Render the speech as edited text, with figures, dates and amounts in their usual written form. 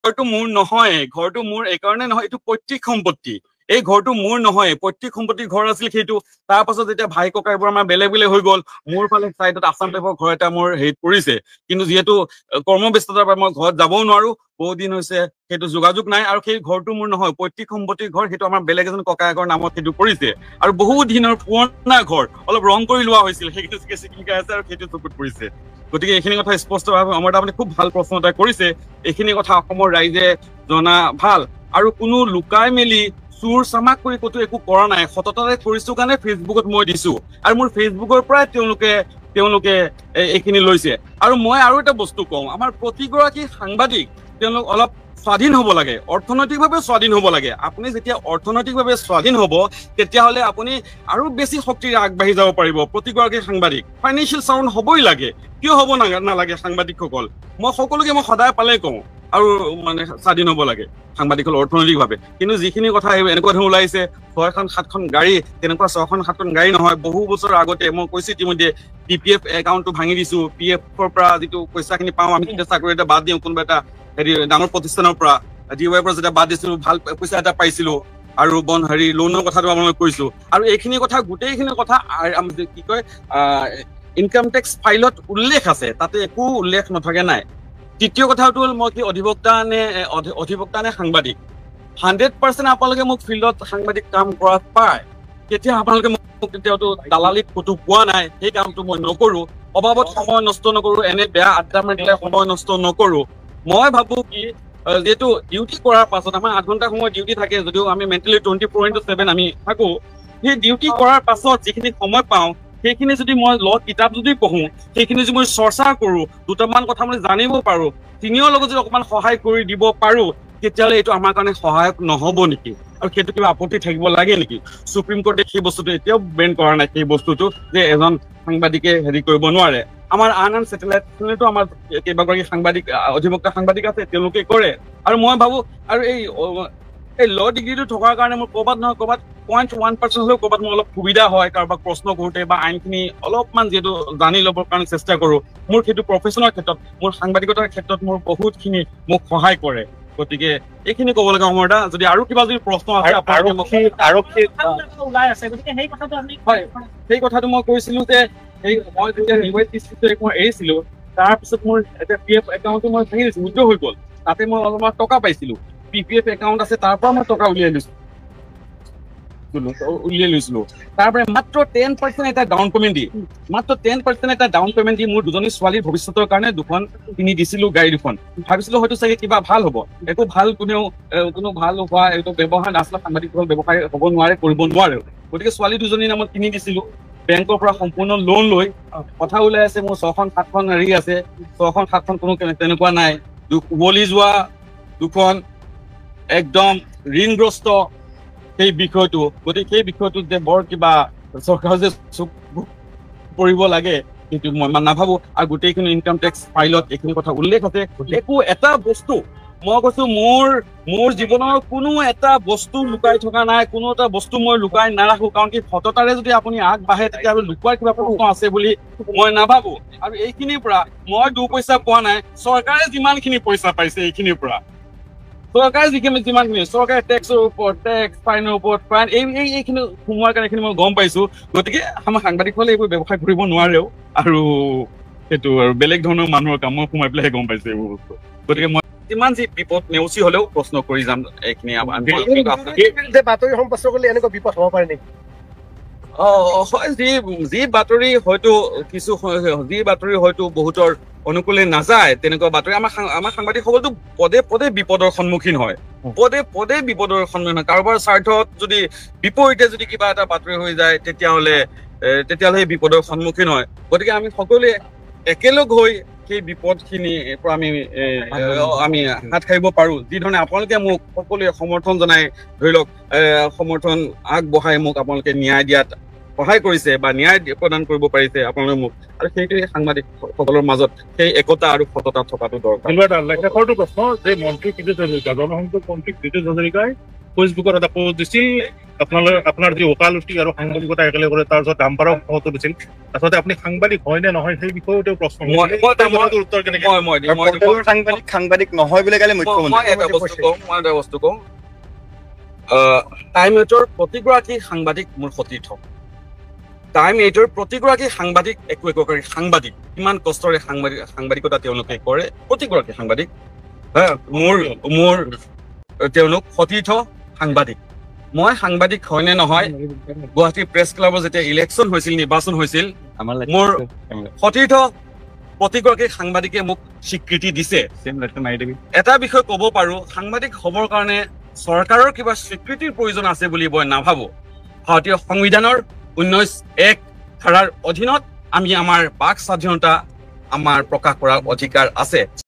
ঘৰটো মোৰ নহয়, ঘৰটো মোৰ এইকাৰণে নহয়, এইটো পৈতৃক সম্পত্তি। এই ঘৰটো মোৰ নহয়, পৈতৃক সম্পত্তিৰ ঘৰ আছিল সেইটো। তাৰ পাছত যেতিয়া ভাই ককাইবোৰ আমাৰ বেলেগ বেলেগ হৈ গ'ল, মোৰ ফালে চাইডত আছাম টাইপৰ ঘৰ এটা মোৰ হেৰিত পৰিছে। কিন্তু যিহেতু কৰ্মব্যস্ততাৰ পৰা মই ঘৰত যাবও নোৱাৰো, বহুত দিন হৈছে সেইটো যোগাযোগ নাই। আৰু সেই ঘৰটো মোৰ নহয়, পৈতৃক সম্পত্তিৰ ঘৰ, সেইটো আমাৰ বেলেগ এজন ককায়েকৰ নামত সেইটো পৰিছে। আৰু বহুত দিনৰ পুৰণা ঘৰ, অলপ ৰং কৰি লোৱা হৈছিল, সেইখিনি চিকিৎসা আছে আৰু সেইটো চকুত পৰিছে। গতিকে এইখিনি কথা স্পষ্টভাৱে অমৰ দা আপুনি খুব ভাল প্ৰশ্ন এটা কৰিছে। এইখিনি কথা অসমৰ ৰাইজে জনা ভাল। আৰু কোনো লুকাই মেলি চুৰ চামাক কৰি ক'তো একো কৰা নাই, সততাৰে কৰিছো কাৰণে ফেচবুকত মই দিছো। আৰু মোৰ ফেচবুকৰ পৰাই তেওঁলোকে এইখিনি লৈছে। আৰু মই আৰু এটা বস্তু কওঁ, আমাৰ প্ৰতিগৰাকী সাংবাদিক তেওঁলোক অলপ স্বাধীন হ'ব লাগে, অৰ্থনৈতিকভাৱে স্বাধীন হ'ব লাগে। আপুনি যেতিয়া অৰ্থনৈতিকভাৱে স্বাধীন হ'ব, তেতিয়াহ'লে আপুনি আৰু বেছি শক্তিৰে আগবাঢ়ি যাব পাৰিব। প্ৰতিগৰাকী সাংবাদিক ফাইনেন্সিয়েল চাউণ্ড হ'বই লাগে, কিয় হ'ব নালাগে সাংবাদিকসকল? মই সকলোকে মই সদায় পালে কওঁ আৰু মানে স্বাধীন হ'ব লাগে সাংবাদিকসকল অৰ্থনৈতিকভাৱে। কিন্তু যিখিনি কথা এনেকুৱা ধৰণৰ ওলাইছে, 6খন 7খন গাড়ী, তেনেকুৱা 6খন 7খন গাড়ী নহয়। বহু বছৰ আগতে মই কৈছো ইতিমধ্যে PPF একাউণ্টটো ভাঙি দিছো। PFৰ পৰা যিটো পইচাখিনি পাওঁ আমি, চাকৰি এটা বাদ দিওঁ, কোনোবা এটা হেৰি ডাঙৰ প্ৰতিষ্ঠানৰ পৰা DYৰ পৰা যেতিয়া বাদ দিছিলো, ভাল পইচা এটা পাইছিলো। আৰু লোনৰ কথাটো মই কৈছো। আৰু এইখিনি কথা, গোটেইখিনি কথা কি কয় ইনকাম টেক্স ফাইলত উল্লেখ আছে, তাতে একো উল্লেখ নথকা নাই। তৃতীয় কথাটো হ'ল, মই কি অধিবক্তা নে সাংবাদিক? 100% আপোনালোকে মোক ফিল্ডত সাংবাদিক কাম কৰাত পায়। তেতিয়া আপোনালোকে মোক তেতিয়াতো দালালিত ক'তো পোৱা নাই। সেই কামটো মই নকৰো, অবাবত সময় নষ্ট নকৰো, এনে বেয়া আড্ডা মাৰি পেলাই সময় নষ্ট নকৰো। মই ভাবো কি, যিহেতু ডিউটি কৰাৰ পাছত আমাৰ 8 ঘণ্টা সময় ডিউটি থাকে, যদিও আমি মেণ্টেলি 24/7 আমি থাকো। সেই ডিউটি কৰাৰ পাছত যিখিনি সময় পাওঁ, সেইখিনি যদি মই কিতাপ যদি পঢ়ো, সেইখিনি যদি মই চৰ্চা কৰো, দুটামান কথা মই জানিব পাৰো, তিনিও লগত যদি অকমান সহায় কৰি দিব পাৰো, তেতিয়াহ'লে এইটো আমাৰ কাৰণে সহায়ক নহ'ব নেকি? আৰু সেইটো কিবা আপত্তি থাকিব লাগে নেকি? সুপ্ৰিম কোৰ্টে সেই বস্তুটো এতিয়াও বেন কৰা নাই, সেই বস্তুটো যে এজন সাংবাদিকে হেৰি কৰিব নোৱাৰে। আমাৰ আন চেটেলাইট চেনেলতো আমাৰ কেইবাগৰাকী সাংবাদিক, অধিবক্তা সাংবাদিক আছে, তেওঁলোকে কৰে। আৰু মই ভাবো, আৰু এই ল ডিগ্ৰীটো থকাৰ কাৰণে মোৰ ক'ৰবাত নহয় ক'ৰবাত 0.1% হ'লেও ক'ৰবাত মোৰ অলপ সুবিধা হয়, কাৰোবাক প্ৰশ্ন কৰোঁতে বা আইনখিনি অলপমান যিহেতু জানি ল'বৰ কাৰণে চেষ্টা কৰো। মোৰ সেইটো প্ৰফেশ্যনৰ ক্ষেত্ৰত, মোৰ সাংবাদিকতাৰ ক্ষেত্ৰত মোৰ বহুতখিনি মোক সহায় কৰে। গতিকে এইখিনি ক'ব লাগে অমৰ দা। যদি আৰু কিবা যদি প্ৰশ্ন আছে, সেই কথাটো মই কৈছিলো যে মই যেতিয়া মই এৰিছিলো, তাৰপিছত মোৰ এতিয়া PF একাউণ্টটো মই ভাঙি দিছো, উইথড্ৰ হৈ গ'ল। তাতে মই অলপমান টকা পাইছিলো, PPF একাউণ্ট আছে, তাৰ পৰা মই টকা উলিয়াই লৈছিলো। তাৰ পৰা মাত্ৰ 10% এটা ডাউন পেমেণ্ট দি, মোৰ দুজনী ছোৱালীৰ ভৱিষ্যতৰ কাৰণে দুখন কিনি দিছিলো, গাড়ী দুখন। ভাবিছিলো হয়তো চাগে কিবা ভাল হ'ব। একো ভাল কোনো ভাল হোৱা এইটো ব্যৱসায় নাছিলে, সাংবাদিকসকল ব্যৱসায় হ'ব নোৱাৰে, কৰিব নোৱাৰে। গতিকে ছোৱালী দুজনীৰ নামত কিনি দিছিলো, বেংকৰ পৰা সম্পূৰ্ণ লোন লৈ। কথা ওলাই আছে মোৰ 6খন 7খন হেৰি আছে, 6খন 7খন কোনো তেনেকুৱা নাই। উভলি যোৱা দুখন একদম ঋণগ্ৰস্ত সেই বিষয়টো। গতিকে সেই বিষয়টোত যে বৰ কিবা চৰকাৰ যে কৰিব লাগে, সেইটো মই নাভাবো। আৰু গোটেইখিনি ইনকাম টেক্স ফাইলত এইখিনি কথা উল্লেখ আছে। একো এটা বস্তু মই কৈছো, মোৰ জীৱনৰ কোনো এটা বস্তু লুকাই থকা নাই, কোনো এটা বস্তু মই লুকাই নাৰাখো। কাৰণ কি, সততাৰে যদি আপুনি আগবাঢ়ে, তেতিয়া লুকুৱাৰ কিবা প্ৰশ্ন আছে বুলি মই নাভাবো। আৰু এইখিনিৰ পৰা মই 2 পইচা পোৱা নাই, চৰকাৰে যিমানখিনি পইচা পাইছে এইখিনিৰ পৰা, চৰকাৰে যিমানখিনি, চৰকাৰে টেক্সৰ ওপৰত টেক্স, ফাইনৰ ওপৰত ফাইন, এইখিনি সোমোৱাৰ কাৰণে এইখিনি মই গম পাইছো। গতিকে আমাৰ সাংবাদিকসকলে এইবোৰ ব্যৱসায় কৰিব নোৱাৰেও, আৰু সেইটো আৰু বেলেগ ধৰণৰ মানুহৰ কাম মই সোমাই পেলাইহে গম পাইছো এইবোৰ বস্তু। গতিকে মই যিমান যি বিপদ নেওচি হলেও প্ৰশ্ন কৰি যাম। এইখিনি বাতৰি সম্প্ৰচাৰ কৰিলে এনেকুৱা বিপদ হ'ব পাৰে নেকি? হয়, যি বাতৰি হয়তো বহুতৰ অনুকূলে নাযায়, তেনেকুৱা বাতৰি আমাৰ সাংবাদিকসকলতো পদে পদে বিপদৰ সন্মুখীন হয়, কাৰোবাৰ স্বাৰ্থত যদি বিপৰীতে যদি কিবা এটা বাতৰি হৈ যায়, তেতিয়াহ'লে সেই বিপদৰ সন্মুখীন হয়। গতিকে আমি সকলোৱে একেলগ হৈ সেই বিপদখিনিৰ পৰা আমি হাত সাৰিব পাৰো। যি ধৰণে আপোনালোকে মোক সকলোৱে সমৰ্থন জনাই, ধৰি লওক সমৰ্থন আগবঢ়াই মোক আপোনালোকে ন্যায় দিয়াত সহায় কৰিছে বা ন্যায় প্ৰদান কৰিব পাৰিছে আপোনালোকে মোক। আৰু সেইটোৱে সাংবাদিকসকলৰ মাজত সেই একতা আৰু সততা থকাটো দৰকাৰ। শেষৰটো প্ৰশ্ন যে মন্ত্ৰী জনসংযোগ মন্ত্ৰী পীযুষ হাজৰিকাই ফেচবুকত এটা পোষ্ট দিছিল, আপোনাৰ যি ওকালতি আৰু সাংবাদিকতা একেলগে কৰে তাৰ পিছত ডাম্পাৰক সহযোগ দিছিল আচলতে আপুনি সাংবাদিক হয় নে নহয় সেই বিষয়েও তেওঁ প্ৰশ্ন উত্তৰ কেনেকে সাংবাদিক নহয় বুলি কালি মুখ্যমন্ত্ৰী মই এটা বস্তু কওঁ টাইম এইটৰ প্ৰতিগৰাকী সাংবাদিক মোৰ সতীৰ্থ টাইম এইটৰ প্ৰতিগৰাকী সাংবাদিক একোগৰাকী সাংবাদিক কিমান কষ্টৰে সাংবাদিকতা তেওঁলোকে কৰে প্ৰতিগৰাকী সাংবাদিক মোৰ তেওঁলোক সতীৰ্থ সাংবাদিক মই সাংবাদিক হয় নে নহয় গুৱাহাটী প্ৰেছ ক্লাবৰ যেতিয়া ইলেকশ্যন হৈছিল নিৰ্বাচন হৈছিল মোৰ সতীৰ্থ প্ৰতিগৰাকী সাংবাদিকে মোক স্বীকৃতি দিছে এটা বিষয় ক'ব পাৰো সাংবাদিক হ'বৰ কাৰণে চৰকাৰৰ কিবা স্বীকৃতিৰ প্ৰয়োজন আছে বুলি মই নাভাবো ভাৰতীয় সংবিধানৰ 19(1) ধাৰাৰ অধীনত আমি আমাৰ বাক স্বাধীনতা আমাৰ প্ৰকাশ কৰাৰ অধিকাৰ আছে